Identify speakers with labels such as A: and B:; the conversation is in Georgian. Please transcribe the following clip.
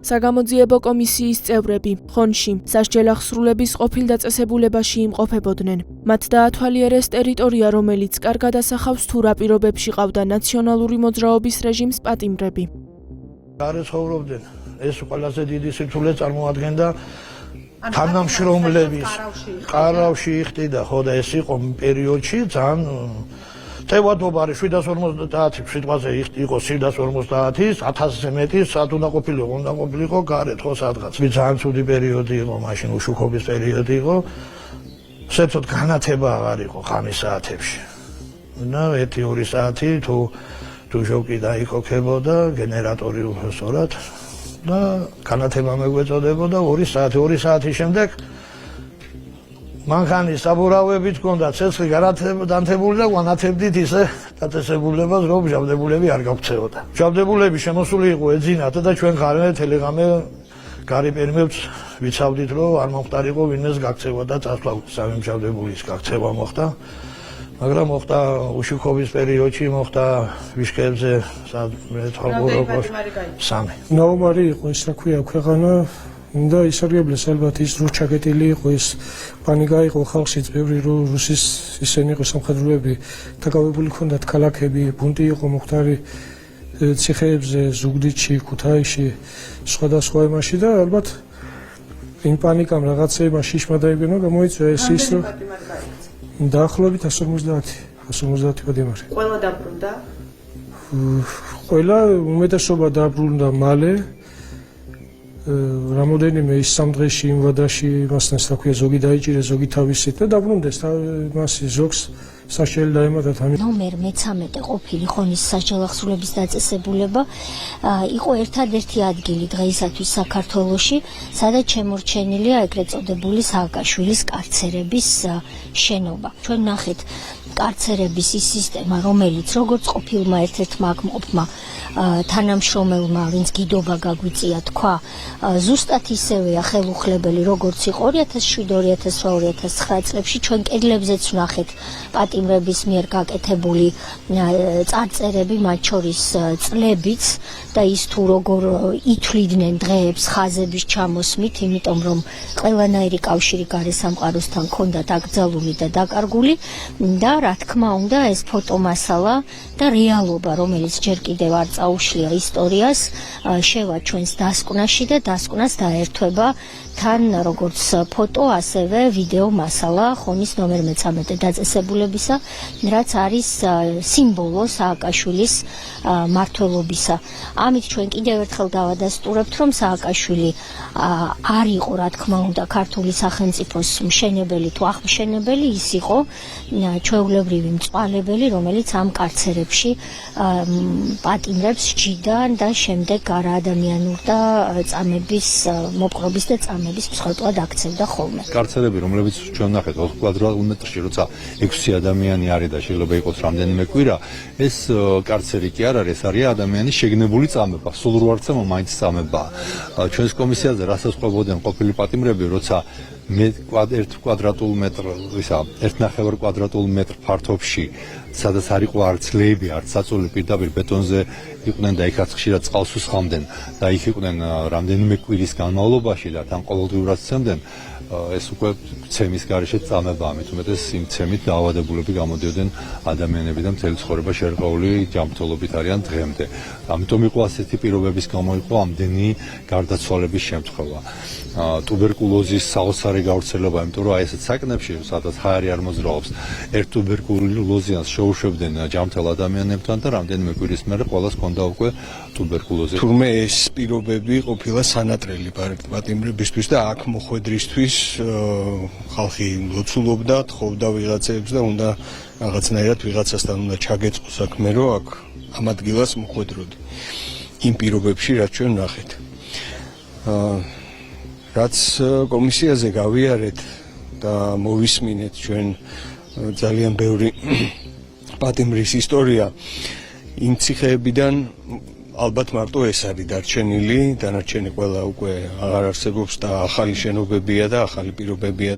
A: საგამოძიებო კომისიის წევრები ხონში სასჯელ აღსრულების ყოფილ დაწესებულებაში იმყოფებოდნენ. მათ დაათვალიერეს ტერიტორია, რომელიც კარგად ასახავს თუ რა პირობებში ყავდა ნაციონალური მოძრაობის რეჟიმს პატიმრები.
B: არ ცხოვრობდნენ. ეს ყველაზე დიდი სირთულე წარმოადგენდა თანამშრომლების ყარავში იხდიდა, ხო და ეს იყო პერიოდში ძალიან ტევადობარი 750 სიტყვაზე იყო 750-ის 1000-ზე მეტი სად უნდა ყოფილიყო გარეთ ხო სადღაც. ძალიან ცუდი პერიოდი იყო, მაშინ უშუქობის პერიოდი იყო. საერთოდ განათება აღარ იყო ხამის საათებში. და 1-2 საათი თუ ჟოკი დაიკოქებოდა გენერატორი უბრალოდ და განათება მეგვეწოდებოდა 2 საათის შემდეგ მანქანის საბურავებით ჰქონდა ცეცხლი განათებული და ვანათებდით ისე დაწესებულებას, რომ მჟავდებულები არ გაგვცეოდა. მჟავდებულები შემოსული იყო ეძინათ და ჩვენ ხარვე ტელეგრამე გარი პერიმებს ვიცავდით, რომ არ მომხდარიყო ვინმეს გაქცევა და წასვლა სამი მჟავდებულის გაქცევა მოხდა. მაგრამ მოხდა უშუქობის პერიოდში, მოხდა ვიშკებზე სამი.
C: ნაუმარი იყო ის რა ქვია ქვეყანა და ისარგებლეს ალბათ ის რო ჩაკეტილი იყო ის პანიკა იყო ხალხშიც ბევრი რო რუსის ისენი იყო სამხედროები დაკავებული ჰქონდათ ქალაქები, ბუნტი იყო მოხდარი ციხეებზე, ზუგდიდში, ქუთაისში, სხვადასხვა ემაში და ალბათ იმ პანიკამ რაღაცეება შიშმა დაიგენა, გამოიწვია ეს ის რომ დაახლოებით 150 პატიმარი.
D: ყველა დაბრუნდა?
C: ყველა უმეტესობა დაბრუნდა მალე. რამოდენიმე ის 3 დღეში იმ ვადაში მასთან რა ქვია ზოგი დაიჭირეს, ზოგი თავისით და დაბრუნდეს მას ზოგს საშელი დაემატა ამით.
E: ნომერ 13 ყოფილი ხონის სასჯელ აღსრულების დაწესებულება იყო ერთადერთი ადგილი დღეისათვის საქართველოში, სადაც შემორჩენილია ეგრეთ წოდებული სააკაშვილის კარცერების შენობა. ჩვენ ნახეთ კარცერების ის სისტემა, რომელიც როგორც ყოფილმა ერთ-ერთმა აკმაყოფმა თანამშრომელმა, ვინც გიდობა გაგვიწია თქვა, ზუსტად ისევეა ხელუხლებელი, როგორც იყო 2007-2008-2009 წლებში. ჩვენ კედლებზეც ვნახეთ პატიმრების მიერ გაკეთებული წარწერები, მათ შორის წლებიც და ის თუ როგორ ითვლიდნენ დღეებს ხაზების ჩამოსმით, იმიტომ რომ ყველანაირი კავშირი გარესამყაროსთან ჰქონდათ აკრძალული და დაკარგული და რა თქმა უნდა ეს ფოტომასალა და რეალობა, რომელიც ჯერ კიდევ არ წაუშლია ისტორიას, შევა ჩვენს დასკვნაში და დასკვნას დაერთვება თან როგორც ფოტო, ასევე ვიდეო მასალა ხონის ნომერ 13 დაწესებულებისა, რაც არის სიმბოლო სააკაშვილის მმართველობისა. ამით ჩვენ კიდევ ერთხელ დავადასტურებთ, რომ სააკაშვილი არ იყო, რა თქმა უნდა, ქართული სახელმწიფოს მშენებელი თუ აღმშენებელი, ის იყო ჩვეულებრივი მწვალებელი, რომელიც ამ კარცერებში პატიმრებს ჯიდა და შემდეგ არაადამიანურ და წამების მოპყრობის და წამების მსხვერპლად აქცევდა ხოლმე.
F: კარცერები, რომლებიც ჩვენ ვნახეთ 4 კვადრატმეტრში, როცა 6 ადამიანი არის და შეიძლება იყოს რამდენიმე კვირა, ეს კარცერი კი არ არის, არის ადამიანის შეგნებული წამება, სულ 8 წამო მაინც წამებაა. ჩვენს კომისიაზე რასაც ყვებოდნენ ყოფილი პატიმრები, როცა 1 კვადრატულ მეტრ, ისა 1.5 კვადრატულ მეტრ ფართობში, სადაც არ იყო არც ლეიბი, არც საწოლი, პირდაპირ ბეტონზე იყვნენ და იქაც ხშირად წყალს უსხამდნენ და იქ იყვნენ რამდენიმე კვირის განმავლობაში და თან ყოველდღიურად სცემდნენ. ეს უკვე ცემის გარეშე წამება, ამით უმეტეს იმ ცემით დაავადებულები გამოდიოდნენ ადამიანები და მთელი ცხოვრება შერყეული ჯანმრთელობით არიან დღემდე. ამიტომ იყო ასეთი პირობების გამო იყო ამდენი გარდაცვალების შემთხვევა. ტუბერკულოზის საოცარი გავრცელება, იმიტომ რომ აი ესეთ საკნებში, სადაც ჰაერი არ მოძრაობს, ერთ ტუბერკულოზიანს შეუშვებდნენ ჯანმრთელ ადამიანებთან და რამდენიმე კვირის მერე ყველას ჰქონდა უკვე ტუბერკულოზი.
G: თურმე ეს პირობები ყოფილა სანატრელი პატიმრებისთვის და აქ მოხვედრისთვის ხალხი ლოცულობდა, თხოვდა ვიღაცებს და უნდა რაღაცნაირად ვიღაცასთან უნდა ჩაგეწყო საქმე, რომ აქ ამ ადგილას მოხვედროდი. იმ პირობებში, რაც ჩვენ ვნახეთ. რაც კომისიაზე გავიარეთ და მოვისმინეთ ჩვენ ძალიან ბევრი პატიმრის ისტორია, იმ ციხეებიდან ალბათ მარტო ეს არის დარჩენილი, დანარჩენი ყველა უკვე აღარ არსებობს და ახალი შენობებია და ახალი პირობებია.